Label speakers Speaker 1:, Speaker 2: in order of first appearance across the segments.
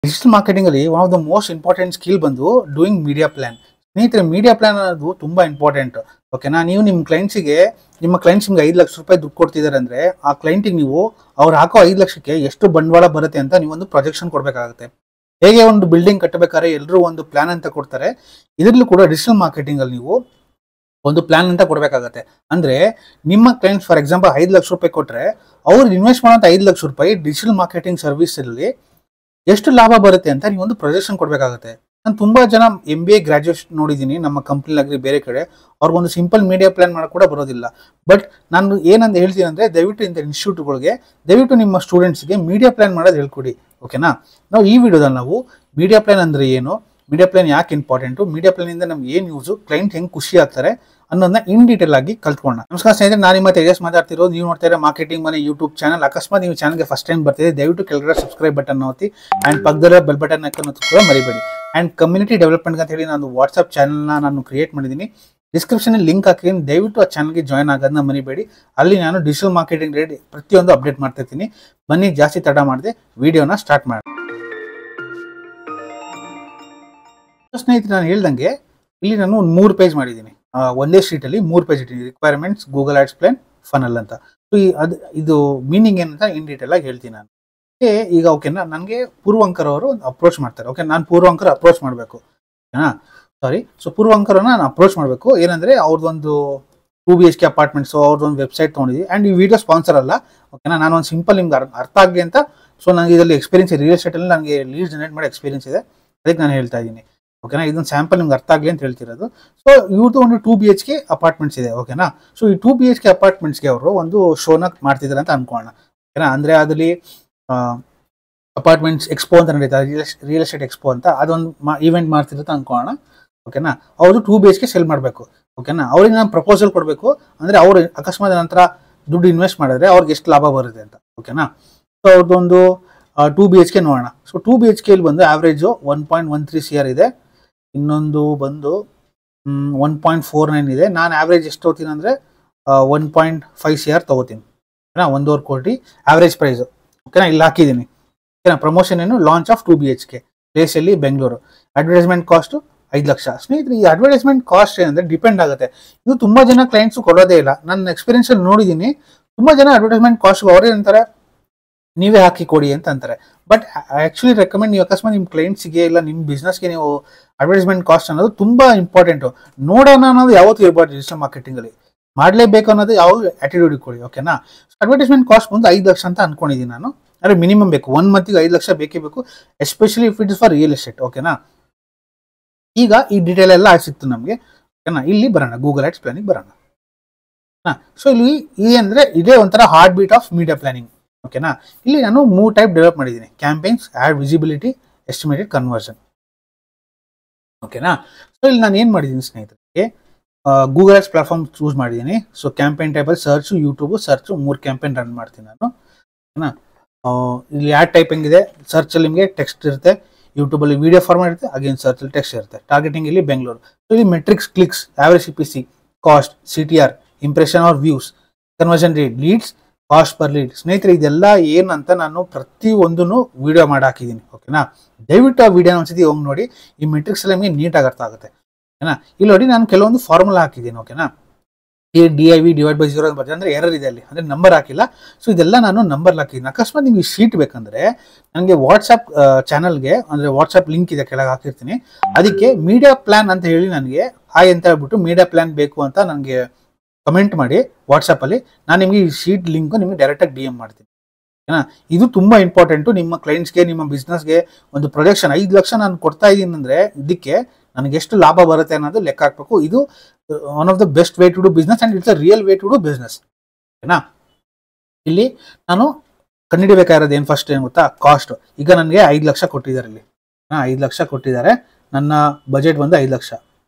Speaker 1: Digital marketing ಅಲ್ಲಿ one of the most important skill ಬಂದು doing media plan. ಸ್ನೇಹಿತರೆ, media plan ಅನ್ನೋದು ತುಂಬಾ ಇಂಪಾರ್ಟೆಂಟ್. ಓಕೆನಾ, ನೀವು ನಿಮ್ಮ ಕ್ಲೈಂಟ್ಸ್ ನಿಮ್ಗೆ 5 ಲಕ್ಷ ರೂಪಾಯಿ ದುಡ್ಡು ಕೊಡ್ತಿದ್ದಾರೆ ಅಂದ್ರೆ ಆ ಕ್ಲೈಂಟಿಗೆ ನೀವು ಅವ್ರು ಹಾಕೋ 5 ಲಕ್ಷಕ್ಕೆ ಎಷ್ಟು ಬಂಡವಾಳ ಬರುತ್ತೆ ಅಂತ ನೀವು ಒಂದು ಪ್ರೊಜೆಕ್ಷನ್ ಕೊಡಬೇಕಾಗುತ್ತೆ. ಹೇಗೆ ಒಂದು ಬಿಲ್ಡಿಂಗ್ ಕಟ್ಟಬೇಕಾದ್ರೆ ಎಲ್ಲರೂ ಒಂದು ಪ್ಲಾನ್ ಅಂತ ಕೊಡ್ತಾರೆ, ಇದರಲ್ಲೂ ಕೂಡ ಡಿಜಿಟಲ್ ಮಾರ್ಕೆಟಿಂಗ್ ಅಲ್ಲಿ ನೀವು ಒಂದು ಪ್ಲಾನ್ ಅಂತ ಕೊಡಬೇಕಾಗತ್ತೆ. ಅಂದ್ರೆ ನಿಮ್ಮ ಕ್ಲೈಂಟ್ ಫಾರ್ ಎಕ್ಸಾಂಪಲ್ 5 ಲಕ್ಷ ರೂಪಾಯಿ ಕೊಟ್ರೆ ಅವ್ರು ಇನ್ವೆಸ್ಟ್ ಮಾಡೋ 5 ಲಕ್ಷ ರೂಪಾಯಿ ಡಿಜಿಟಲ್ ಮಾರ್ಕೆಟಿಂಗ್ ಸರ್ವಿಸ್ ಅಲ್ಲಿ ಎಷ್ಟು ಲಾಭ ಬರುತ್ತೆ ಅಂತ ನೀವು ಒಂದು ಪ್ರೊಜೆಕ್ಷನ್ ಕೊಡಬೇಕಾಗುತ್ತೆ. ನಾನು ತುಂಬಾ ಜನ MBA ಗ್ರಾಜುಯೇಷನ್ ನೋಡಿದ್ದೀನಿ ನಮ್ಮ ಕಂಪ್ನಿಲಾಗ್ಲಿ ಬೇರೆ ಕಡೆ, ಅವ್ರಿಗೊಂದು ಸಿಂಪಲ್ ಮೀಡಿಯಾ ಪ್ಲಾನ್ ಮಾಡಕ್ ಕೂಡ ಬರೋದಿಲ್ಲ. ಬಟ್ ನಾನು ಏನಂತ ಹೇಳ್ತೀನಿ ಅಂದ್ರೆ, ದಯವಿಟ್ಟು ಇಂಥ ಇನ್ಸ್ಟಿಟ್ಯೂಟ್ಗಳಿಗೆ ದಯವಿಟ್ಟು ನಿಮ್ಮ ಸ್ಟೂಡೆಂಟ್ಸ್ಗೆ ಮೀಡಿಯಾ ಪ್ಲಾನ್ ಮಾಡೋದು ಹೇಳ್ಕೊಡಿ. ಓಕೆನಾ, ನಾವು ಈ ವಿಡಿಯೋದಲ್ಲಿ ನಾವು ಮೀಡಿಯಾ ಪ್ಲಾನ್ ಅಂದ್ರೆ ಏನು, ಮೀಡಿಯಾ ಪ್ಲಾನ್ ಯಾಕೆ ಇಂಪಾರ್ಟೆಂಟು, ಮೀಡಿಯಾ ಪ್ಲಾನ್ ಇಂದ ನಮ್ಗೆ ಏನು ಯೂಸು, ಕ್ಲೈಂಟ್ ಹೆಂಗೆ ಖುಷಿ ಆಗ್ತಾರೆ ಅನ್ನೋದನ್ನ ಇನ್ ಡೀಟೇಲ್ ಆಗಿ ಕಲ್ತ್ಕೊಳ್ಳೋಣ. ನಮಸ್ಕಾರ ಸ್ನೇಹಿತರೆ, ನಾನು ನಿಮ್ಮ ತೇಜಸ್ ಮಾತಾಡ್ತಿರೋದು. ನೀವು ನೋಡ್ತಾ ಇರೋ ಮಾರ್ಕೆಟಿಂಗ್ ಮನೆ ಯೂಟ್ಯೂಬ್ ಚಾನಲ್. ಅಕಸ್ಮಾತ್ ನೀವು ಚಾನಲ್ಗೆ ಫಸ್ಟ್ ಟೈಮ್ ಬರ್ತಿದೆ, ದಯವಿಟ್ಟು ಕೆಳಗಡೆ ಸಬ್ಸ್ಕ್ರೈಬ್ ಬಟನ್ ಒತ್ತಿ ಅಂಡ್ ಪಕ್ಕದಲ್ಲೇ ಬೆಲ್ ಬಟನ್ ಹಾಕೋದು ಕೂಡ ಮರಿಬೇಡಿ. ಅಂಡ್ ಕಮ್ಯುನಿಟಿ ಡೆವಲಪ್ಮೆಂಟ್ ಅಂತ ಹೇಳಿ ನಾನು ವಾಟ್ಸ್ಆಪ್ ಚಾನಲ್ನ ನಾನು ಕ್ರಿಯೇಟ್ ಮಾಡಿದ್ದೀನಿ. ಡಿಸ್ಕ್ರಿಪ್ಷನ್ ಲಿಂಕ್ ಹಾಕಿದ್ದೀನಿ, ದಯವಿಟ್ಟು ಆ ಚಾನಲ್ಗೆ ಜಾಯ್ನ್ ಆಗೋದನ್ನ ಮರಿಬೇಡಿ. ಅಲ್ಲಿ ನಾನು ಡಿಜಿಟಲ್ ಮಾರ್ಕೆಟಿಂಗ್ ರಿಲೇಟೆಡ್ ಪ್ರತಿಯೊಂದು ಅಪ್ಡೇಟ್ ಮಾಡ್ತಾ ಇರ್ತೀನಿ. ಬನ್ನಿ, ಜಾಸ್ತಿ ತಡ ಮಾಡದೆ ವಿಡಿಯೋನ ಸ್ಟಾರ್ಟ್ ಮಾಡಿ. ಸ್ನೇಹಿತರೆ, ನಾನು ಹೇಳ್ದಂಗೆ ಇಲ್ಲಿ ನಾನು ಒಂದು 3 ಪೇಜ್ ಮಾಡಿದ್ದೀನಿ. ಒಂದೇ ಶೀಟ್ ಅಲ್ಲಿ 3 ಪೇಜ್ ಇಟ್ಟಿದ್ದೀನಿ. Requirements, Google ads plan, funnel ಅಂತ. ಸೊ ಇದು ಮೀನಿಂಗ್ ಏನಂತ ಇನ್ ಡೀಟೇಲ್ ಆಗಿ ಹೇಳ್ತೀನಿ ನಾನು. ಈಗ ಓಕೆನಾ, ನನಗೆ ಪೂರ್ವಂಕರ್ ಅವರು ಅಪ್ರೋಚ್ ಮಾಡ್ತಾರೆ. ಓಕೆ, ನಾನು ಪೂರ್ವಂಕರ್ ಅಪ್ರೋಚ್ ಮಾಡಬೇಕು. ಓಕೆನಾ, ಸೊ ಪೂರ್ವಂಕರನ್ನ ನಾನು ಅಪ್ರೋಚ್ ಮಾಡಬೇಕು. ಏನಂದ್ರೆ ಅವ್ರದ್ದೊಂದು 2 BHK ಅಪಾರ್ಟ್ಮೆಂಟ್ಸ್, ಅವ್ರದ್ದೊಂದು ವೆಬ್ಸೈಟ್ ತೊಗೊಂಡಿದ್ದೀವಿ. ಅಂಡ್ ಈ ವಿಡಿಯೋ ಸ್ಪಾನ್ಸರ್ ಅಲ್ಲ. ಓಕೆನಾ, ನಾನು ಒಂದು ಸಿಂಪಲ್ ನಿಮ್ಗೆ ಅರ್ಥ ಆಗಲಿ ಅಂತ. ಸೊ ನನಗೆ ಇದರಲ್ಲಿ ಎಕ್ಸ್ಪೀರಿಯನ್ಸ್ ಇದೆ, ರಿಯಲ್ ಎಸ್ಟೇಟ್ ಅಲ್ಲಿ ನನಗೆ ಲೀಡ್ ಜನರೇಟ್ ಮಾಡೋ ಎಕ್ಸ್ಪೀರಿಯನ್ಸ್ ಇದೆ, ಅದಕ್ಕೆ ನಾನು ಹೇಳ್ತಾ ಇದ್ದೀನಿ. ಓಕೆನಾ, ಇದೊಂದು ಸ್ಯಾಂಪಲ್ ನಿಮ್ಗೆ ಅರ್ಥ ಆಗಲಿ ಅಂತ ಹೇಳ್ತಿರೋದು. ಸೊ ಇವ್ರದ್ದು ಒಂದು 2 BHK ಅಪಾರ್ಟ್ಮೆಂಟ್ಸ್ ಇದೆ. ಓಕೆನಾ, ಸೊ ಈ 2 BHK ಅಪಾರ್ಟ್ಮೆಂಟ್ಸ್ಗೆ ಅವರು ಒಂದು ಶೋನ ಮಾಡ್ತಿದ್ದಾರೆ ಅಂತ ಅನ್ಕೋಣ. ಓಕೆನಾ, ಅಂದ್ರೆ ಅದರಲ್ಲಿ ಅಪಾರ್ಟ್ಮೆಂಟ್ಸ್ ಎಕ್ಸ್ಪೋ ಅಂತ ನಡೀತಾರೆ, ರಿಯಲ್ ಎಸ್ಟೇಟ್ ಎಕ್ಸ್ಪೋ ಅಂತ, ಅದೊಂದು ಈವೆಂಟ್ ಮಾಡ್ತಿರುತ್ತೆ ಅನ್ಕೋಣ. ಓಕೆನಾ, ಅವರು 2 BHK ಸೆಲ್ ಮಾಡಬೇಕು. ಓಕೆನಾ, ಅವ್ರಿಗೆ ನಾನು ಪ್ರಪೋಸಲ್ ಕೊಡಬೇಕು. ಅಂದ್ರೆ ಅವ್ರು ಅಕಸ್ಮಾತ್ ನಂತರ ದುಡ್ಡು ಇನ್ವೆಸ್ಟ್ ಮಾಡಿದ್ರೆ ಅವ್ರಿಗೆ ಎಷ್ಟು ಲಾಭ ಬರುತ್ತೆ ಅಂತ. ಓಕೆನಾ, ಸೊ ಅವ್ರದ್ದೊಂದು 2 BHK ನೋಡೋಣ. ಸೊ 2 BHK ಇಲ್ಲಿ ಬಂದು ಆವ್ರೇಜು 1.13 CR ಇದೆ. ಇನ್ನೊಂದು ಬಂದು 1.49 ಇದೆ. ನಾನು ಆವ್ರೇಜ್ ಎಷ್ಟು ತಗೋತೀನಿ ಅಂದರೆ 1.5 CR ತಗೋತೀನಿ. ಓಕೆನಾ, 1.25 ಕೋಟಿ ಆವ್ರೇಜ್ ಪ್ರೈಸು. ಓಕೆನಾ, ಇಲ್ಲಿ ಹಾಕಿದ್ದೀನಿ. ಓಕೆನಾ, ಪ್ರಮೋಷನ್ ಏನು, ಲಾಂಚ್ ಆಫ್ 2 BHK ಪ್ಲೇಸಲ್ಲಿ ಬೆಂಗಳೂರು. Advertisement cost 5 lakh. ಸ್ನೇಹಿತರೆ, ಈ ಅಡ್ವರ್ಟೈಸ್ಮೆಂಟ್ ಕಾಸ್ಟ್ ಏನಂದ್ರೆ ಡಿಪೆಂಡ್ ಆಗುತ್ತೆ. ಇದು ತುಂಬಾ ಜನ ಕ್ಲೈಂಟ್ಸ್ ಕೊಡೋದೇ ಇಲ್ಲ. ನನ್ನ ಎಕ್ಸ್ಪೀರಿಯನ್ಸ್ ಅಲ್ಲಿ ನೋಡಿದ್ದೀನಿ, ತುಂಬಾ ಜನ ಅಡ್ವರ್ಟೈಸ್ಮೆಂಟ್ ಕಾಸ್ಟ್ ಅವರೇ ಅಂತಾರೆ ನೀವೇ ಹಾಕಿ ಕೊಡಿ ಅಂತ ಅಂತಾರೆ. ಬಟ್ ಆಕ್ಚುಲಿ ರೆಕಮೆಂಡ್, ನೀವು ಅಕಸ್ಮಾತ್ ನಿಮ್ಮ ಕ್ಲೈಂಟ್ಸ್ಗೆ ಇಲ್ಲ ನಿಮ್ಮ ಬಿಸ್ನೆಸ್ಗೆ ನೀವು ಅಡ್ವರ್ಟೈಸ್ಮೆಂಟ್ ಕಾಸ್ಟ್ ಅನ್ನೋದು ತುಂಬಾ ಇಂಪಾರ್ಟೆಂಟು. ನೋಡೋಣ ಅನ್ನೋದು ಯಾವತ್ತೂ ಇರಬಾರ್ದು. ಡಿಜಿಟಲ್ ಮಾರ್ಕೆಟಿಂಗ್ ಅಲ್ಲಿ ಮಾಡಲೇಬೇಕು ಅನ್ನೋದು ಯಾವ ಆಟಿಟ್ಯೂಡ್ ಇಟ್ಕೊಳ್ಳಿ. ಓಕೆನಾ, ಅಡ್ವರ್ಟೈಸ್ಮೆಂಟ್ ಕಾಸ್ಟ್ ಬಂದು 5 ಲಕ್ಷ ಅಂತ ಅನ್ಕೊಂಡಿದ್ದೀನಿ ನಾನು. ಅಂದ್ರೆ ಮಿನಿಮಮ್ ಬೇಕು, 1 ಮಂತ್ಗೆ 5 ಲಕ್ಷ ಬೇಕೇ ಬೇಕು, especially if it is for real estate. ಓಕೆನಾ, ಈಗ ಈ ಡೀಟೇಲ್ ಎಲ್ಲ ಸಿಕ್ತು ನಮಗೆ. ಓಕೆನಾ, ಇಲ್ಲಿ ಬರೋಣ, ಗೂಗಲ್ ಆಡ್ಸ್ ಪ್ಲಾನಿಂಗ್ ಬರೋಣ. ಸೊ ಇಲ್ಲಿ ಅಂದ್ರೆ ಇದೇ ಒಂಥರ heart beat of media planning. ಓಕೆನಾ, ಇಲ್ಲಿ ನಾನು 3 ಟೈಪ್ ಡೆವಲಪ್ ಮಾಡಿದ್ದೀನಿ: campaigns, ad visibility, estimated conversion. ಓಕೆನಾ, ಸೊ ಇಲ್ಲಿ ನಾನು ಏನು ಮಾಡಿದ್ದೀನಿ ಸ್ನೇಹಿತರೆ, ಗೂಗಲ್ ಆಡ್ಸ್ ಪ್ಲಾಟ್ಫಾರ್ಮ್ ಚೂಸ್ ಮಾಡಿದ್ದೀನಿ. ಸೊ ಕ್ಯಾಂಪೇನ್ ಟೈಪಲ್ಲಿ search, YouTube search, 3 campaign run ಮಾಡ್ತೀನಿ ನಾನು. ಓಕೆನಾ, ಇಲ್ಲಿ ಆಡ್ ಟೈಪ್ ಹೆಂಗಿದೆ, ಸರ್ಚಲ್ಲಿ ನಿಮಗೆ ಟೆಕ್ಸ್ಟ್ ಇರುತ್ತೆ, ಯೂಟ್ಯೂಬಲ್ಲಿ ವಿಡಿಯೋ ಫಾರ್ಮಾಟ್ ಇರುತ್ತೆ, ಅಗೇನ್ ಸರ್ಚಲ್ಲಿ ಟೆಕ್ಸ್ಟ್ ಇರುತ್ತೆ. ಟಾರ್ಗೆಟಿಂಗ್ ಇಲ್ಲಿ ಬೆಂಗಳೂರು. ಸೊ ಇಲ್ಲಿ metrics, clicks, average CPC, cost, CTR, impression or views, conversion rate, leads, cost per lead. ಸ್ನೇಹಿತರೆ, ಇದೆಲ್ಲ ಏನಂತ ನಾನು ಪ್ರತಿಯೊಂದನ್ನು ವಿಡಿಯೋ ಮಾಡಿ ಹಾಕಿದ್ದೀನಿ. ಓಕೆನಾ, ದಯವಿಟ್ಟು ಆ ವಿಡಿಯೋನ ಒಂದ್ಸತಿ ಹೋಗಿ ನೋಡಿ. ಈ ಮೆಟ್ರಿಕ್ಸ್ ಎಲ್ಲ ನಿಮಗೆ ನೀಟಾಗಿ ಅರ್ಥ ಆಗುತ್ತೆ. ಓಕೆನಾ, ಇಲ್ಲಿ ನೋಡಿ ನಾನು ಕೆಲವೊಂದು ಫಾರ್ಮುಲಾ ಹಾಕಿದ್ದೀನಿ. ಓಕೆನಾ, ಈ DIV / 0 ಅಂತ ಬರ್ತದೆ, ಅಂದ್ರೆ ಎರರ್ ಇದೆ ಅಲ್ಲಿ, ಅಂದ್ರೆ ನಂಬರ್ ಹಾಕಿಲ್ಲ. ಸೊ ಇದೆಲ್ಲ ನಾನು ನಂಬರ್ ಹಾಕಿದ್ದೀನಿ. ಅಕಸ್ಮಾತ್ ನಿಮ್ಗೆ ಶೀಟ್ ಬೇಕಂದ್ರೆ ನನಗೆ ವಾಟ್ಸ್ಆಪ್ ಚಾನಲ್ಗೆ, ಅಂದ್ರೆ ವಾಟ್ಸ್ಆಪ್ ಲಿಂಕ್ ಇದೆ, ಕೆಳಗೆ ಹಾಕಿರ್ತೀನಿ. ಅದಕ್ಕೆ ಮೀಡಿಯಾ ಪ್ಲಾನ್ ಅಂತ ಹೇಳಿ ನನಗೆ ಹಾಯ್ ಅಂತ ಹೇಳ್ಬಿಟ್ಟು ಮೀಡಿಯಾ ಪ್ಲಾನ್ ಬೇಕು ಅಂತ ನನಗೆ ಕಮೆಂಟ್ ಮಾಡಿ ವಾಟ್ಸಪ್ಪಲ್ಲಿ. ನಾನು ನಿಮಗೆ ಈ ಶೀಟ್ ಲಿಂಕ್ ನಿಮಗೆ ಡೈರೆಕ್ಟಾಗಿ DM ಮಾಡ್ತೀನಿ. ಓಕೆನಾ, ಇದು ತುಂಬಾ ಇಂಪಾರ್ಟೆಂಟು. ನಿಮ್ಮ ಕ್ಲೈಂಟ್ಸ್ಗೆ, ನಿಮ್ಮ ಬಿಸ್ನೆಸ್ಗೆ ಒಂದು ಪ್ರೊಜೆಕ್ಷನ್ 5 ಲಕ್ಷ ನಾನು ಕೊಡ್ತಾ ಇದ್ದೀನಿ ಅಂದ್ರೆ ಇದಕ್ಕೆ ನನಗೆ ಎಷ್ಟು ಲಾಭ ಬರುತ್ತೆ ಅನ್ನೋದು ಲೆಕ್ಕ ಹಾಕಬೇಕು. ಇದು one of the best way to do business and it's a real way to do business. ಓಕೆನಾ, ಇಲ್ಲಿ ನಾನು ಕಂಡುಹಿಡಬೇಕಾಗಿರೋದು ಏನು, ಫಸ್ಟ್ ಏನು ಗೊತ್ತಾ, ಕಾಸ್ಟ್. ಈಗ ನನಗೆ 5 ಲಕ್ಷ ಕೊಟ್ಟಿದ್ದಾರೆ ಇಲ್ಲಿ. 5 ಲಕ್ಷ ಕೊಟ್ಟಿದ್ದಾರೆ. ನನ್ನ ಬಜೆಟ್ ಬಂದು 5 ಲಕ್ಷ.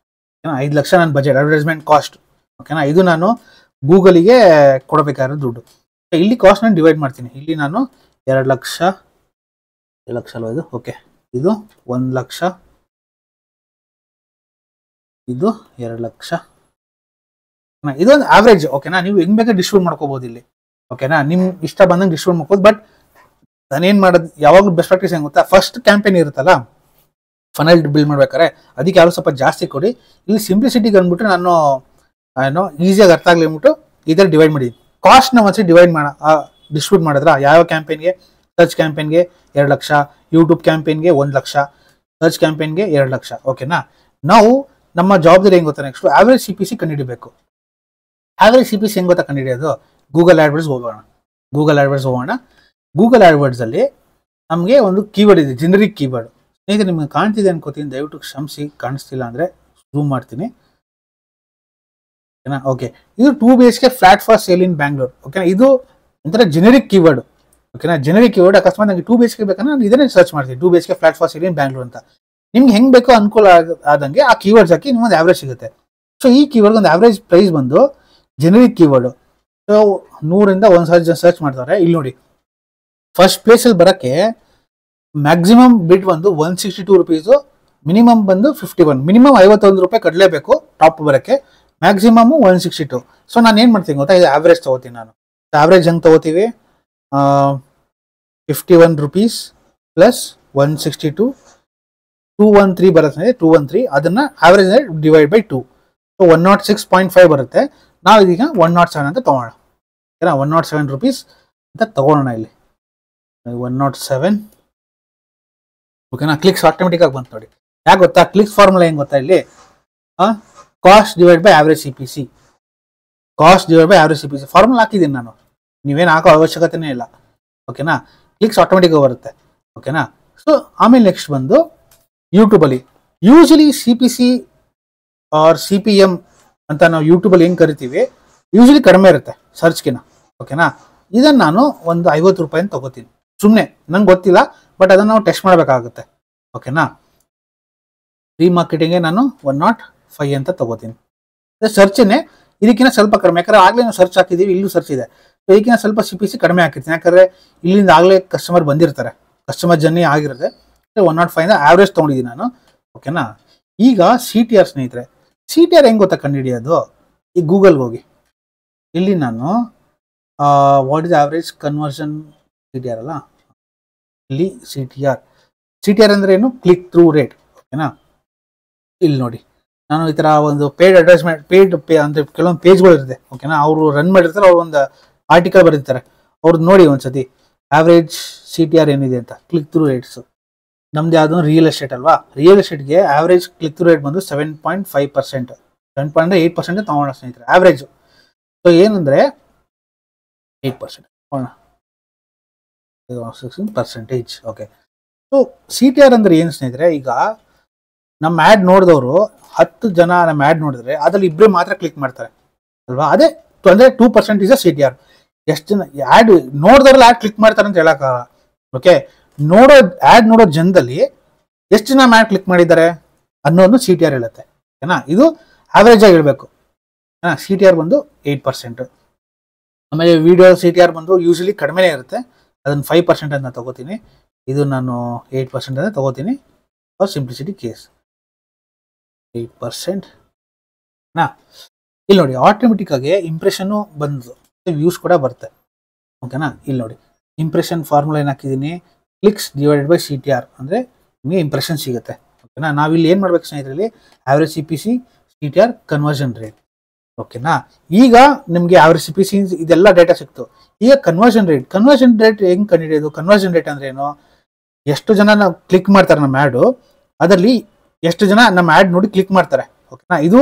Speaker 1: ಓಕೆನಾ, 5 ಲಕ್ಷ ನನ್ನ ಬಜೆಟ್, ಅಡ್ವರ್ಟೈಸ್ಮೆಂಟ್ ಕಾಸ್ಟ್. ಓಕೆನಾ, ಇದು ನಾನು ಗೂಗಲಿಗೆ ಕೊಡಬೇಕಾಗಿರೋ ದುಡ್ಡು. ಇಲ್ಲಿ ಕಾಸ್ಟ್ ನಾನು ಡಿವೈಡ್ ಮಾಡ್ತೀನಿ. ಇಲ್ಲಿ ನಾನು 2 ಲಕ್ಷ, 2 ಲಕ್ಷ ಅಲ್ವಾ ಇದು, ಓಕೆ, ಇದು 1 ಲಕ್ಷ, ಇದು 2 ಲಕ್ಷ. ಇದೊಂದು ಆವ್ರೇಜ್. ಓಕೆನಾ, ನೀವು ಹೆಂಗ್ ಬೇಕಾದ್ರೆ ಡಿಸ್ಟ್ರಿಬ್ಯೂಟ್ ಮಾಡ್ಕೋಬಹುದು ಇಲ್ಲಿ. ಓಕೆನಾ, ನಿಮ್ ಇಷ್ಟ ಬಂದಂಗೆ ಡಿಸ್ಟ್ರಿಬ್ಯೂಟ್ ಮಾಡ್ಕೋಬಹುದು. ಬಟ್ ನಾನೇನು ಮಾಡೋದು ಯಾವಾಗಲೂ ಬೆಸ್ಟ್ ಪ್ರಾಕ್ಟೀಸ್ ಹೆಂಗೆ ಗೊತ್ತಾ, ಫಸ್ಟ್ ಕ್ಯಾಂಪೇನ್ ಇರುತ್ತಲ್ಲ ಫನಲ್ ಬಿಲ್ಡ್ ಮಾಡ್ಬೇಕಾದ್ರೆ ಅದಕ್ಕೆ ಯಾರು ಸ್ವಲ್ಪ ಜಾಸ್ತಿ ಕೊಡಿ. ಇಲ್ಲಿ ಸಿಂಪ್ಲಿಸಿಟಿಗೆ ಅಂದ್ಬಿಟ್ಟು ನಾನು ಏನೋ ಈಸಿಯಾಗಿ ಅರ್ಥ ಆಗಲಿ ಅಂದ್ಬಿಟ್ಟು ಈ ಥರ ಡಿವೈಡ್ ಮಾಡಿದ್ದೀನಿ. ಕಾಸ್ಟ್ನ ಒಂದ್ಸರಿ ಡಿಸ್ಟ್ರಿಬ್ಯೂಟ್ ಮಾಡಿದ್ರ ಯಾವ ಕ್ಯಾಂಪೇನ್ಗೆ, ಸರ್ಚ್ ಕ್ಯಾಂಪೇನ್ಗೆ 2 ಲಕ್ಷ, ಯೂಟ್ಯೂಬ್ ಕ್ಯಾಂಪೇನ್ಗೆ 1 ಲಕ್ಷ, ಸರ್ಚ್ ಕ್ಯಾಂಪೇನ್ಗೆ 2 ಲಕ್ಷ. ಓಕೆನಾ, ನಾವು ನಮ್ಮ ಜವಾಬ್ದಾರಿ ಹೆಂಗೆ ಗೊತ್ತಾ, ನೆಕ್ಸ್ಟ್ ಆವ್ರೇಜ್ CPC ಕಂಡುಹಿಡಿಬೇಕು. ಆವ್ರೇಜ್ CPC ಹೆಂಗೆ ಗೊತ್ತಾ ಕಂಡುಹಿಡಿಯೋದು, ಗೂಗಲ್ ಆಡ್ವರ್ಡ್ಸ್ ಹೋಗೋಣ. ಗೂಗಲ್ ಆಡ್ವರ್ಡ್ಸ್ ಅಲ್ಲಿ ನಮಗೆ ಒಂದು ಕೀವರ್ಡ್ ಇದೆ, ಜನರಿಕ್ ಕೀವರ್ಡ್. ಸ್ನೇಹಿತರೆ ನಿಮ್ಗೆ ಕಾಣ್ತಿದೆ ಅನ್ಕೋತೀನಿ, ದಯವಿಟ್ಟು ಕ್ಷಮಿಸಿ, ಕಾಣಿಸ್ತಿಲ್ಲ ಅಂದ್ರೆ ಝೂಮ್ ಮಾಡ್ತೀನಿ. ಓಕೆನಾ, ಓಕೆ. ಇದು 2 BHK ಫ್ಲಾಟ್ ಫಾರ್ ಸೇಲ್ ಇನ್ ಬ್ಯಾಂಗ್ಳೂರ್. ಓಕೆನಾ, ಇದು ಒಂಥರ ಜನರಿಕ್ ಕೀವರ್ಡ್. ಓಕೆನಾ, ಜನರಿಕ್ ಕೀವರ್ಡ್. ಅಕಸ್ಮಾತ್ ನನಗೆ 2 BHK ಬೇಕಂದ್ರೆ ನಾನು ಇದನ್ನೇ ಸರ್ಚ್ ಮಾಡ್ತೀನಿ, 2 BHK ಫ್ಲಾಟ್ ಫಾರ್ ಸೇಲ್ ಇನ್ ಬ್ಯಾಂಗ್ಳೂರ್ ಅಂತ. ನಿಮ್ಗೆ ಹೆಂಗೆ ಬೇಕೋ ಅನುಕೂಲ ಆದಂಗೆ ಆ ಕೀವರ್ಡ್ಸ್ ಹಾಕಿ ನಿಮ್ಗೊಂದು ಆವ್ರೇಜ್ ಸಿಗುತ್ತೆ. ಸೊ ಈ ಕೀವರ್ಡ್ ಒಂದು ಆವ್ರೇಜ್ ಪ್ರೈಸ್ ಬಂದು ಜನರಿಕ್ ಕೀವರ್ಡ್. ಸೊ 100ರಿಂದ 1000 ಜನ ಸರ್ಚ್ ಮಾಡ್ತಾರೆ. ಇಲ್ಲಿ ನೋಡಿ, ಫಸ್ಟ್ ಪ್ಲೇಸಲ್ಲಿ ಬರೋಕ್ಕೆ ಮ್ಯಾಕ್ಸಿಮಮ್ ಬಿಡ್ ಬಂದು 162 ರುಪೀಸು, ಮಿನಿಮಮ್ ಬಂದು 51. ಮಿನಿಮಮ್ 51 ರೂಪಾಯಿ ಕಟ್ಟಲೇಬೇಕು ಟಾಪ್ ಬರೋಕ್ಕೆ, ಮ್ಯಾಕ್ಸಿಮಮ್ 162. ಸೊ ನಾನು ಏನು ಮಾಡ್ತೀನಿ ಗೊತ್ತಾ, ಇದು ಆವ್ರೇಜ್ ತೊಗೋತೀನಿ ನಾನು. ಆವ್ರೇಜ್ ಹೆಂಗೆ ತೊಗೋತೀವಿ, 51 rupees ಪ್ಲಸ್ 162, 213 ಬರುತ್ತೆ, 213. ಅದನ್ನ ಆವ್ರೇಜ್ ಡಿವೈಡ್ ಬೈ 2, ಸೊ 106.5 ಬರುತ್ತೆ. ನಾವು ಇದೀಗ 107 ಅಂತ ತಗೋಣ. ಓಕೆನಾ, 107 rupees ಅಂತ ತಗೋಣ. ಇಲ್ಲಿ 107. ಓಕೆನಾ, ಕ್ಲಿಕ್ಸ್ ಆಟೋಮೆಟಿಕ್ ಆಗಿ ಬಂತು ನೋಡಿ. ಯಾಕೆ ಗೊತ್ತಾ, ಕ್ಲಿಕ್ಸ್ ಫಾರ್ಮುಲಾ ಹೆಂಗೆ ಗೊತ್ತಾ, ಇಲ್ಲಿ cost divide by average CPC. Cost divide by average CPC formula ಹಾಕಿದ್ದೀನಿ ನಾನು, ನೀವೇನು ಹಾಕೋ ಅವಶ್ಯಕತೆನೇ ಇಲ್ಲ. ಓಕೆನಾ, ಕ್ಲಿಕ್ಸ್ ಆಟೋಮೆಟಿಕ್ ಬರುತ್ತೆ. ಓಕೆನಾ, ಸೊ ಆಮೇಲೆ ನೆಕ್ಸ್ಟ್ ಬಂದು ಯೂಟ್ಯೂಬಲ್ಲಿ ಯೂಶಲಿ CPC ಆರ್ CPM ಅಂತ ನಾವು ಯೂಟ್ಯೂಬಲ್ಲಿ ಹೆಂಗೆ ಕರಿತೀವಿ, ಯೂಶಲಿ ಕಡಿಮೆ ಇರುತ್ತೆ ಸರ್ಚ್ಗಿನ. ಓಕೆನಾ, ಇದನ್ನು ನಾನು ಒಂದು 50 ರೂಪಾಯಿನ ತಗೋತೀನಿ ಸುಮ್ಮನೆ, ನಂಗೆ ಗೊತ್ತಿಲ್ಲ, ಬಟ್ ಅದನ್ನು ನಾವು ಟೆಸ್ಟ್ ಮಾಡಬೇಕಾಗುತ್ತೆ. ಓಕೆನಾ, ಫ್ರೀ ಮಾರ್ಕೆಟಿಂಗ್ಗೆ ನಾನು 105 ಅಂತ ತಗೋತೀನಿ. ಸರ್ಚನ್ನೇ ಇದಕ್ಕಿಂತ ಸ್ವಲ್ಪ ಕಡಿಮೆ, ಯಾಕಂದ್ರೆ ಆಗಲೇ ನಾವು ಸರ್ಚ್ ಹಾಕಿದ್ದೀವಿ, ಇಲ್ಲೂ ಸರ್ಚ್ ಇದೆ. ಸೊ ಇದಕ್ಕಿಂತ ಸ್ವಲ್ಪ CPC ಕಡಿಮೆ ಹಾಕಿರ್ತೀನಿ, ಯಾಕಂದರೆ ಇಲ್ಲಿಂದ ಆಗಲೇ ಕಸ್ಟಮರ್ ಬಂದಿರ್ತಾರೆ, ಕಸ್ಟಮರ್ ಜರ್ನಿ ಆಗಿರುತ್ತೆ. 105 ಆವ್ರೇಜ್ ತೊಗೊಂಡಿದ್ದೀನಿ ನಾನು. ಓಕೆನಾ, ಈಗ CTR ಸ್ನೇಹಿತರೆ, CTR ಹೆಂಗೆ ಗೊತ್ತಾ ಕಂಡುಹಿಡಿಯೋದು, ಈ ಗೂಗಲ್ಗೆ ಹೋಗಿ ಇಲ್ಲಿ ನಾನು what is average conversion CTR ಅಲ್ಲ, ಇಲ್ಲಿ CTR ಅಂದ್ರೆ ಏನು, ಕ್ಲಿಕ್ ಥ್ರೂ ರೇಟ್. ಓಕೆನಾ, ಇಲ್ಲಿ ನೋಡಿ, ನಾನು ಈ ಥರ ಒಂದು ಪೇಡ್ ಅಡ್ವರ್ಟೈಸ್ಮೆಂಟ್, ಅಂದರೆ ಕೆಲವೊಂದು ಪೇಜ್ಗಳಿರುತ್ತೆ. ಓಕೆನಾ, ಅವರು ರನ್ ಮಾಡಿರ್ತಾರೆ, ಅವ್ರು ಒಂದು ಆರ್ಟಿಕಲ್ ಬರೀತಾರೆ, ಅವ್ರದ್ದು ನೋಡಿ ಒಂದ್ಸತಿ ಆವ್ರೇಜ್ CTR ಏನಿದೆ ಅಂತ, ಕ್ಲಿಕ್ ಥ್ರೂ ರೇಟ್ಸು. ನಮ್ದು ಯಾವುದು ರಿಯಲ್ ಎಸ್ಟೇಟ್ ಅಲ್ವಾ, ರಿಯಲ್ ಎಸ್ಟೇಟ್ಗೆ ಆವ್ರೇಜ್ ಕ್ಲಿಕ್ ಥ್ರೂ ರೇಟ್ ಬಂದು 7.5%, 7.8% ತಗೋಣ ಸ್ನೇಹಿತರೆ ಆವ್ರೇಜು. ಸೊ ಏನಂದರೆ 8% ಪರ್ಸೆಂಟೇಜ್. ಓಕೆ, ಸೊ CTR ಅಂದ್ರೆ ಏನು ಸ್ನೇಹಿತರೆ, ಈಗ ನಮ್ಮ ಆ್ಯಡ್ ನೋಡಿದವರು 10 ಜನ ನಮ್ಮ ಆ್ಯಡ್ ನೋಡಿದ್ರೆ ಅದ್ರಲ್ಲಿ 2 ಮಾತ್ರ ಕ್ಲಿಕ್ ಮಾಡ್ತಾರೆ ಅಲ್ವಾ, ಅದೇ ಅಂದರೆ 2% ಇಸ್ CTR. ಎಷ್ಟು ಜನ ಆ್ಯಡ್ ನೋಡಿದ್ರಲ್ಲಿ ಆ್ಯಡ್ ಕ್ಲಿಕ್ ಮಾಡ್ತಾರೆ ಅಂತ ಹೇಳೋಕ್ಕಾಗಲ್ಲ. ಓಕೆ, ಆ್ಯಡ್ ನೋಡೋ ಜನದಲ್ಲಿ ಎಷ್ಟು ಜನ ಆ್ಯಡ್ ಕ್ಲಿಕ್ ಮಾಡಿದ್ದಾರೆ ಅನ್ನೋದು CTR ಹೇಳುತ್ತೆ. ಓಕೆನಾ, ಇದು ಆವ್ರೇಜ್ ಆಗಿ ಇರಬೇಕು. CTR ಬಂದು 8%. ಆಮೇಲೆ ವಿಡಿಯೋ CTR ಬಂದು ಯೂಶಲಿ ಕಡಿಮೆನೇ ಇರುತ್ತೆ, ಅದನ್ನು 5% ಅಂತ ತಗೋತೀನಿ. ಇದು ನಾನು 8% ಅಂತ ತಗೋತೀನಿ ಫಾರ್ ಸಿಂಪ್ಲಿಸಿಟಿ ಕೇಸ್. 8%. ಇಲ್ಲಿ ನೋಡಿ, ಆಟೋಮೆಟಿಕ್ ಆಗಿ ಇಂಪ್ರೆಷನ್ನು ಬಂದು ವ್ಯೂಸ್ ಕೂಡ ಬರುತ್ತೆ. ಓಕೆನಾ, ಇಲ್ಲಿ ನೋಡಿ ಇಂಪ್ರೆಷನ್ ಫಾರ್ಮುಲಾ ಏನು ಹಾಕಿದ್ದೀನಿ, ಕ್ಲಿಕ್ಸ್ ಡಿವೈಡೆಡ್ ಬೈ CTR ಅಂದರೆ ನಿಮಗೆ ಇಂಪ್ರೆಷನ್ ಸಿಗುತ್ತೆ. ಓಕೆನಾ, ನಾವಿಲ್ಲಿ ಏನು ಮಾಡ್ಬೇಕು ಸ್ನೇಹಿತರಲ್ಲಿ, average CPC, CTR, conversion rate. ಓಕೆನಾ, ಈಗ ನಿಮಗೆ ಆವ್ರೇಜ್ CPC ಇದೆಲ್ಲ ಡೇಟಾ ಸಿಕ್ತು. ಈಗ ಕನ್ವರ್ಷನ್ ರೇಟ್ ಹೆಂಗೆ ಕಂಡುಹಿಡಿಯೋದು, ಕನ್ವರ್ಷನ್ ರೇಟ್ ಅಂದ್ರೆ ಏನು, ಎಷ್ಟು ಜನ ನಾವು ಕ್ಲಿಕ್ ಮಾಡ್ತಾರೆ ನಮ್ಮ ಆ್ಯಡು, ಅದರಲ್ಲಿ ಎಷ್ಟು ಜನ ನಮ್ಮ ಆ್ಯಡ್ ನೋಡಿ ಕ್ಲಿಕ್ ಮಾಡ್ತಾರೆ. ಓಕೆನಾ, ಇದು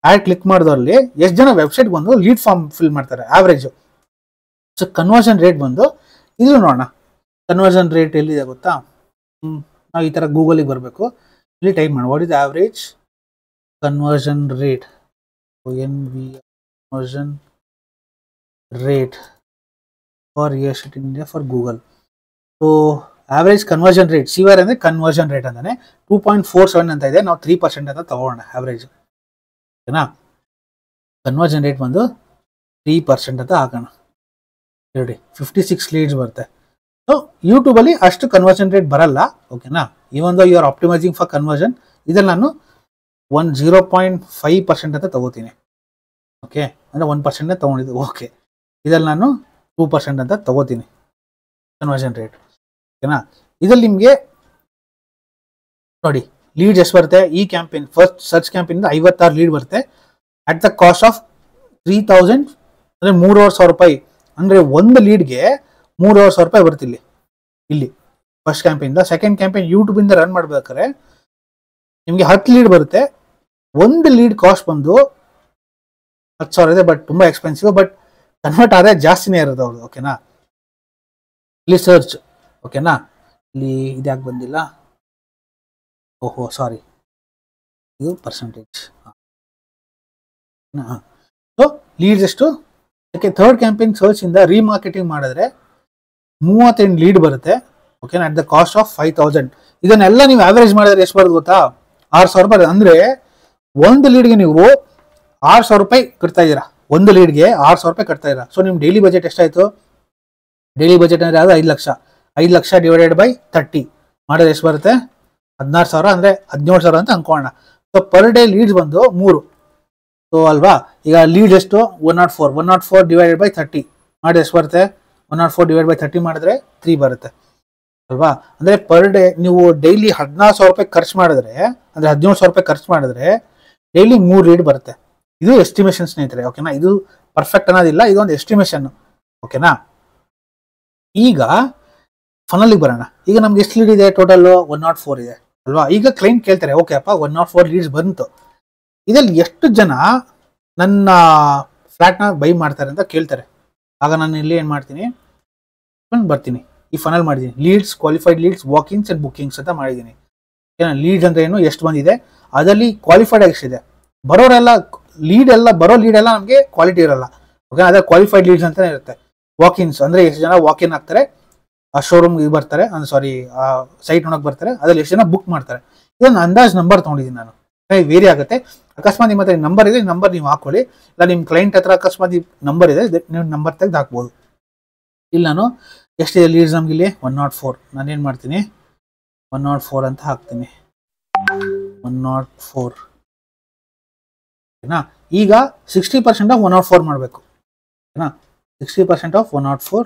Speaker 1: ಆ್ಯಡ್ ಕ್ಲಿಕ್ ಮಾಡಿದವರಲ್ಲಿ ಎಷ್ಟು ಜನ ವೆಬ್ಸೈಟ್ ಬಂದು ಲೀಡ್ ಫಾರ್ಮ್ ಫಿಲ್ ಮಾಡ್ತಾರೆ ಆವ್ರೇಜು. ಸೊ ಕನ್ವರ್ಷನ್ ರೇಟ್ ಬಂದು ಇದು ನೋಡೋಣ. ಕನ್ವರ್ಷನ್ ರೇಟ್ ಎಲ್ಲಿದೆ ಗೊತ್ತಾ, ನಾವು ಈ ಥರ ಗೂಗಲಿಗೆ ಬರಬೇಕು, ಇಲ್ಲಿ ಟೈಪ್ ಮಾಡಿ what is average conversion rate, conversion rate for real estate in India for Google. So average conversion rate, CVR ಅಂದರೆ ಕನ್ವರ್ಷನ್ ರೇಟ್ ಅಂತಾನೆ, 2.47 ಅಂತ ಇದೆ, ನಾವು 3% ಅಂತ ತಗೋಣ ಆವ್ರೇಜ್. ಓಕೆನಾ, ಕನ್ವರ್ಷನ್ ರೇಟ್ ಬಂದು 3% ಅಂತ ಹಾಕೋಣ. ನೋಡಿ 56 ಲೀಡ್ಸ್ ಬರುತ್ತೆ. ಸೊ ಯೂಟ್ಯೂಬಲ್ಲಿ ಅಷ್ಟು ಕನ್ವರ್ಷನ್ ರೇಟ್ ಬರಲ್ಲ. ಓಕೆನಾ, even though you are optimising for conversion, ಇದ್ರಲ್ಲಿ ನಾನು 0.5% ಅಂತ ತಗೋತೀನಿ. ಓಕೆ, ಅಂದರೆ 1% ತಗೊಂಡಿದ್ದು. ಓಕೆ, ಇದ್ರಲ್ಲಿ ನಾನು 2% ಅಂತ ತಗೋತೀನಿ ಕನ್ವರ್ಷನ್ ರೇಟ್. ಓಕೆನಾ. ಇದ್ರಲ್ಲಿ ನಿಮಗೆ ನೋಡಿ ಲೀಡ್ ಎಷ್ಟು ಬರುತ್ತೆ. ಈ campaign first search campaign 56 lead ಬರುತ್ತೆ ಅಟ್ ದ ಕಾಸ್ಟ್ ಆಫ್ 3000 ಅಂದರೆ 3,500 ರೂಪಾಯಿ. ಅಂದರೆ ಒಂದು ಲೀಡ್ಗೆ 3,500 ರೂಪಾಯಿ ಬರುತ್ತೆ ಇಲ್ಲಿ ಫಸ್ಟ್ ಕ್ಯಾಂಪೇನ್. ಸೆಕೆಂಡ್ ಕ್ಯಾಂಪೇನ್ ಯೂಟ್ಯೂಬಿಂದ ರನ್ ಮಾಡ್ಬೇಕಾದ್ರೆ ನಿಮಗೆ 10 ಲೀಡ್ ಬರುತ್ತೆ. ಒಂದು ಲೀಡ್ ಕಾಸ್ಟ್ ಬಂದು 10,000 ಇದೆ, ಬಟ್ ತುಂಬ ಎಕ್ಸ್ಪೆನ್ಸಿವ್. ಬಟ್ ಕನ್ವರ್ಟ್ ಆದರೆ ಜಾಸ್ತಿನೇ ಇರೋದು ಅವ್ರದ್ದು. ಓಕೆನಾ. ಇಲ್ಲಿ ಸರ್ಚ್ ಓಕೆನಾ. ಇಲ್ಲಿ ಇದ್ಯಾಕೆ ಬಂದಿಲ್ಲ, ಓಹೋ ಸಾರಿ, ಇದು ಪರ್ಸೆಂಟೇಜ್. ಸೊ ಲೀಡ್ಸ್ ಎಷ್ಟು. ಓಕೆ, ಥರ್ಡ್ ಕ್ಯಾಂಪೇನ್ ಸರ್ಚ್ ಇಂದ ರೀಮಾರ್ಕೆಟಿಂಗ್ ಮಾಡಿದ್ರೆ 38 ಲೀಡ್ ಬರುತ್ತೆ. ಓಕೆನಾ, ಅಟ್ ದ ಕಾಸ್ಟ್ ಆಫ್ 5,000. ಇದನ್ನೆಲ್ಲ ನೀವು ಆವರೇಜ್ ಮಾಡಿದ್ರೆ ಎಷ್ಟು ಬರುತ್ತೆ ಗೊತ್ತಾ, 6,000 ರೂಪಾಯಿ. ಅಂದರೆ ಒಂದು ಲೀಡ್ಗೆ ನೀವು 6,000 ರೂಪಾಯಿ ಕಟ್ತಾ ಇದ್ದೀರಾ. ಒಂದು ಲೀಡ್ಗೆ 6,000 ರೂಪಾಯಿ ಕಟ್ತಾ ಇದ್ದೀರಾ. ಸೊ ನಿಮ್ಮ ಡೈಲಿ ಬಜೆಟ್ ಎಷ್ಟಾಯಿತು. ಡೈಲಿ ಬಜೆಟ್ ಅಂದರೆ ಅದು 5 ಲಕ್ಷ. 5 ಲಕ್ಷ ಡಿವೈಡೆಡ್ ಬೈ 30 ಮಾಡಿದ್ರೆ ಎಷ್ಟು ಬರುತ್ತೆ, 16,000 ಅಂದರೆ 17,000 ಅಂತ ಅನ್ಕೊಳ್ಳೋಣ. ಸೊ ಪರ್ ಡೇ ಲೀಡ್ಸ್ ಬಂದು 3. ಸೊ ಅಲ್ವಾ, ಈಗ ಲೀಡ್ ಎಷ್ಟು 104 ಡಿವೈಡೆಡ್ ಬೈ 30 ಮಾಡಿದ್ರೆ ಎಷ್ಟು ಬರುತ್ತೆ, 104 ಡಿವೈಡ್ ಬೈ 30 ಮಾಡಿದ್ರೆ 3 ಬರುತ್ತೆ ಅಲ್ವಾ. ಅಂದರೆ ಪರ್ ಡೇ ನೀವು ಡೈಲಿ 14,000 ರೂಪಾಯಿ ಖರ್ಚು ಮಾಡಿದ್ರೆ, ಅಂದರೆ 17,000 ರೂಪಾಯಿ ಖರ್ಚು ಮಾಡಿದ್ರೆ ಡೈಲಿ 3 ಲೀಡ್ ಬರುತ್ತೆ. ಇದು ಎಸ್ಟಿಮೇಷನ್ ಸ್ನೇಹಿತರೆ. ಓಕೆನಾ, ಇದು ಪರ್ಫೆಕ್ಟ್ ಅನ್ನೋದಿಲ್ಲ, ಇದೊಂದು ಎಸ್ಟಿಮೇಷನ್. ಓಕೆನಾ. ಈಗ ಫನಲ್ಲಿಗೆ ಬರೋಣ. ಈಗ ನಮ್ಗೆ ಎಷ್ಟು ಲೀಡ್ ಇದೆ ಟೋಟಲ್, 104 ಇದೆ ಅಲ್ವಾ. ಈಗ ಕ್ಲೈಂಟ್ ಕೇಳ್ತಾರೆ, ಓಕೆ ಅಪ್ಪ 104 ಲೀಡ್ಸ್ ಬಂತು, ಇದರಲ್ಲಿ ಎಷ್ಟು ಜನ ನನ್ನ ಫ್ಲ್ಯಾಟ್ನ ಬೈ ಮಾಡ್ತಾರೆ ಅಂತ ಕೇಳ್ತಾರೆ. ಆಗ ನಾನು ಇಲ್ಲಿ ಏನು ಮಾಡ್ತೀನಿ, ಬರ್ತೀನಿ ಈ ಫನಲ್ ಮಾಡಿದ್ದೀನಿ. Leads, qualified leads, walkings and bookings ಅಂತ ಮಾಡಿದ್ದೀನಿ. ಏನ ಲೀಡ್ಸ್ ಅಂದರೆ ಏನು, ಎಷ್ಟು ಬಂದಿದೆ, ಅದರಲ್ಲಿ ಕ್ವಾಲಿಫೈಡ್ ಎಷ್ಟಿದೆ. ಬರೋರೆಲ್ಲ ಬರೋ ಲೀಡ್ ಎಲ್ಲ ನಮಗೆ ಕ್ವಾಲಿಟಿ ಇರಲ್ಲ. ಓಕೆ, ಅದೇ ಕ್ವಾಲಿಫೈಡ್ ಲೀಡ್ಸ್ ಅಂತಲೇ ಇರುತ್ತೆ. ವಾಕಿನ್ಸ್ ಅಂದರೆ ಎಷ್ಟು ಜನ ವಾಕಿನ್ ಆಗ್ತಾರೆ, ಆ ಶೋರೂಮ್ಗೆ ಬರ್ತಾರೆ, ಸಾರಿ ಆ ಸೈಟ್ ನೋಡೋಕೆ ಬರ್ತಾರೆ, ಅದ್ರಲ್ಲಿ ಎಷ್ಟು ಜನ ಬುಕ್ ಮಾಡ್ತಾರೆ. ಇದೊಂದು ಅಂದಾಜ್ ನಂಬರ್ ತೊಗೊಂಡಿದ್ದೀನಿ ನಾನು. ವೇರಿ ಆಗುತ್ತೆ. ಅಕಸ್ಮಾತ್ ನಿಮ್ಮ ಹತ್ರ ನಂಬರ್ ಇದೆ, ನಂಬರ್ ನೀವು ಹಾಕೊಳ್ಳಿ. ಇಲ್ಲ ನಿಮ್ಮ ಕ್ಲೈಂಟ್ ಹತ್ರ ಅಕಸ್ಮಾತ್ ನಂಬರ್ ಇದೆ, ನೀವು ನಂಬರ್ ತೆಗೆದು ಹಾಕ್ಬೋದು. ಇಲ್ಲಿ ನಾನು ಎಷ್ಟಿದೆ ಲೀಡ್ಸ್ ನಮ್ಗೆ ಇಲ್ಲಿ 104. ನಾನೇನು ಮಾಡ್ತೀನಿ 104 ಅಂತ ಹಾಕ್ತೀನಿ. 104 ಓಕೆನಾ. ಈಗ 60% ಆಫ್ 104 ಮಾಡಬೇಕು. ಓಕೆನಾ, 60% ಆಫ್ 104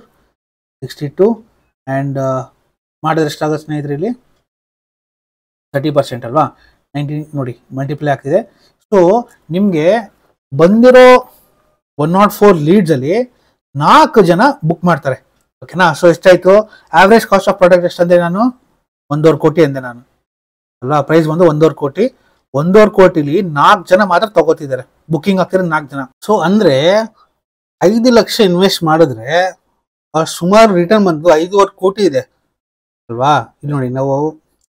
Speaker 1: 62 ಆ್ಯಂಡ್ ಮಾಡಿದ್ರೆ ಎಷ್ಟಾಗುತ್ತೆ ಸ್ನೇಹಿತರೆ, ಇಲ್ಲಿ 30% ಅಲ್ವಾ. 90 ನೋಡಿ ಮಲ್ಟಿಪ್ಲೈ ಆಗ್ತಿದೆ. ಸೊ ನಿಮಗೆ ಬಂದಿರೋ 104 ಲೀಡ್ಸಲ್ಲಿ 4 ಜನ ಬುಕ್ ಮಾಡ್ತಾರೆ. ಓಕೆನಾ. ಸೊ ಎಷ್ಟಾಯಿತು, ಆವ್ರೇಜ್ ಕಾಸ್ಟ್ ಆಫ್ ಪ್ರಾಡಕ್ಟ್ ಎಷ್ಟಂದರೆ ನಾನು 1.5 ಕೋಟಿ ಅಂದೆ ನಾನು ಅಲ್ವಾ. ಪ್ರೈಸ್ ಬಂದು 1.5 ಕೋಟಿ. 1.5 ಕೋಟಿಲಿ 4 ಜನ ಮಾತ್ರ ತಗೋತಿದ್ದಾರೆ, ಬುಕ್ಕಿಂಗ್ ಆಗ್ತಿರೋ 4 ಜನ. ಸೊ ಅಂದರೆ 5 ಲಕ್ಷ ಇನ್ವೆಸ್ಟ್ ಮಾಡಿದ್ರೆ ಸುಮಾರು ರಿಟರ್ನ್ ಬಂದು 5.5 ಕೋಟಿ ಇದೆ ಅಲ್ವಾ. ಇಲ್ಲಿ ನೋಡಿ, ನಾವು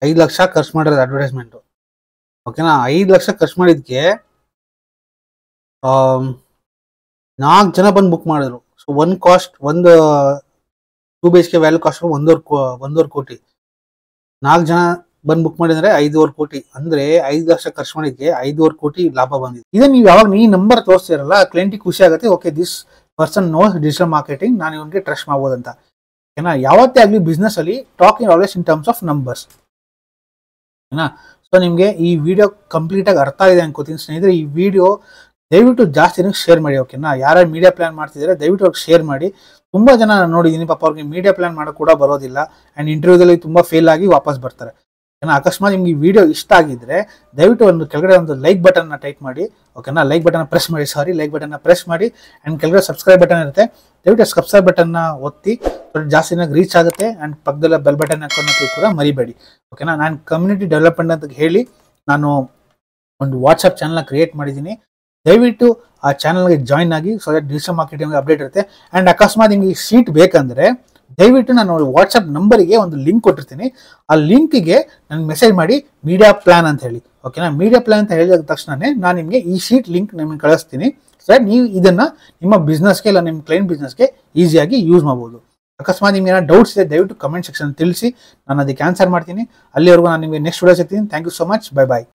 Speaker 1: 5 ಲಕ್ಷ ಖರ್ಚು ಮಾಡಿರೋದು ಅಡ್ವರ್ಟೈಸ್ಮೆಂಟು. ಓಕೆನಾ, 5 ಲಕ್ಷ ಖರ್ಚು ಮಾಡಿದ್ಕೆ 4 ಜನ ಬಂದು ಬುಕ್ ಮಾಡಿದ್ರು. ಸೊ ಒಂದು 2 BHK ವ್ಯಾಲ್ಯೂ ಕಾಸ್ಟ್ 1.5 ಕೋಟಿ. 4 ಜನ ಬಂದು ಬುಕ್ ಮಾಡಿದ್ರೆ 5.5 ಕೋಟಿ. ಅಂದ್ರೆ 5 ಲಕ್ಷ ಖರ್ಚು ಮಾಡಿದ್ಕೆ 5.5 ಕೋಟಿ ಲಾಭ ಬಂದಿದೆ. ಇದನ್ನ ನೀವು ಯಾವಾಗ ಈ ನಂಬರ್ ತೋರಿಸ್ತಿರಲ್ಲ, ಕ್ಲೈಂಟಿಗೆ ಖುಷಿ ಆಗುತ್ತೆ. Okay, this person knows digital marketing, ನಾನು ಇವನಿಗೆ ಟ್ರಸ್ಟ್ ಮಾಡ್ಬೋದಂತ. ಓಕೆನಾ. ಯಾವತ್ತೇ ಆಗಲಿ ಬಿಸ್ನೆಸ್ ಅಲ್ಲಿ talking always in terms of numbers. ಓಕೆನಾ. ಸೊ ನಿಮಗೆ ಈ ವಿಡಿಯೋ ಕಂಪ್ಲೀಟ್ ಆಗಿ ಅರ್ಥ ಆಗಿದೆ ಅನ್ಕೋತೀನಿ ಸ್ನೇಹಿತರೆ. ಈ ವಿಡಿಯೋ ದಯವಿಟ್ಟು ಜಾಸ್ತಿ ಜನಕ್ಕೆ ಶೇರ್ ಮಾಡಿ. ಓಕೆನಾ. ಯಾರು ಮೀಡಿಯಾ ಪ್ಲಾನ್ ಮಾಡ್ತಿದ್ದಾರೆ ದಯವಿಟ್ಟು ಅವ್ರಿಗೆ ಶೇರ್ ಮಾಡಿ. ತುಂಬ ಜನ ನೋಡಿದ್ದೀನಿ, ಪಾಪ ಅವ್ರಿಗೆ ಮೀಡಿಯಾ ಪ್ಲಾನ್ ಮಾಡೋಕೆ ಕೂಡ ಬರೋದಿಲ್ಲ. ಆ್ಯಂಡ್ ಇಂಟರ್ವ್ಯೂದಲ್ಲಿ ತುಂಬ ಫೇಲ್ ಆಗಿ ವಾಪಸ್ ಬರ್ತಾರೆ. ಓಕೆನಾ. ಅಕಸ್ಮಾತ್ ನಿಮ್ಗೆ ಈ ವಿಡಿಯೋ ಇಷ್ಟ ಆಗಿದ್ರೆ ದಯವಿಟ್ಟು ಒಂದು ಕೆಳಗಡೆ ಒಂದು ಲೈಕ್ ಬಟನ್ನ ಟೈಪ್ ಮಾಡಿ. ಓಕೆನಾ, ಲೈಕ್ ಬಟನ್ನ ಪ್ರೆಸ್ ಮಾಡಿ. ಆ್ಯಂಡ್ ಕೆಳಗಡೆ ಸಬ್ಸ್ಕ್ರೈಬ್ ಬಟನ್ ಇರುತ್ತೆ, ದಯವಿಟ್ಟು ಸಬ್ಸ್ಕ್ರೈಬ್ ಬಟನ್ನ ಒತ್ತಿ, ಜಾಸ್ತಿ ರೀಚ್ ಆಗುತ್ತೆ. ಆ್ಯಂಡ್ ಪಕ್ಕದಲ್ಲ ಬೆಲ್ ಬಟನ್ ಹಾಕೋದು ಕೂಡ ಮರಿಬೇಡಿ. ಓಕೆನಾ. ನಾನು ಕಮ್ಯುನಿಟಿ ಡೆವಲಪ್ಮೆಂಟ್ ಅಂತ ಹೇಳಿ ನಾನು ಒಂದು ವಾಟ್ಸಪ್ ಚಾನಲ್ನ ಕ್ರಿಯೇಟ್ ಮಾಡಿದ್ದೀನಿ. ದಯವಿಟ್ಟು ಆ ಚಾನಲ್ಗೆ ಜಾಯ್ನ್ ಆಗಿ, so that digital marketing update ಇರುತ್ತೆ. ಆ್ಯಂಡ್ ಅಕಸ್ಮಾತ್ ನಿಮಗೆ ಈ ಸೀಟ್ ಬೇಕಂದರೆ ದಯವಿಟ್ಟು ನಾನು ವಾಟ್ಸಪ್ ನಂಬರಿಗೆ ಒಂದು ಲಿಂಕ್ ಕೊಟ್ಟಿರ್ತೀನಿ. ಆ ಲಿಂಕಿಗೆ ನನಗೆ ಮೆಸೇಜ್ ಮಾಡಿ ಮೀಡಿಯಾ ಪ್ಲಾನ್ ಅಂತ ಹೇಳಿ. ಓಕೆನಾ. ಮೀಡಿಯಾ ಪ್ಲಾನ್ ಅಂತ ಹೇಳಿದ ತಕ್ಷಣವೇ ನಾನು ನಿಮಗೆ ಈ ಶೀಟ್ ಲಿಂಕ್ ನಿಮಗೆ ಕಳಿಸ್ತೀನಿ. ಸೊ ನೀವು ಇದನ್ನು ನಿಮ್ಮ ಬಿಸ್ನೆಸ್ಗೆ ಇಲ್ಲ ನಿಮ್ಮ ಕ್ಲೈಂಟ್ ಬಿಸ್ನೆಸ್ಗೆ ಈಸಿಯಾಗಿ ಯೂಸ್ ಮಾಡ್ಬೋದು. ಅಕಸ್ಮಾತ್ ನಿಮ್ಗೆ ಏನಾದ್ರು ಡೌಟ್ಸ್ ಇದೆ ದಯವಿಟ್ಟು ಕಮೆಂಟ್ ಸೆಕ್ಷನ್ ತಿಳಿಸಿ, ನಾನು ಅದಕ್ಕೆ ಆನ್ಸರ್ ಮಾಡ್ತೀನಿ. ಅಲ್ಲಿವರೆಗೂ ನಾನು ನಿಮಗೆ ನೆಕ್ಸ್ಟ್ ವಿಡಿಯೋ ಸಿಗ್ತೀನಿ. Thank you so much. Bye bye.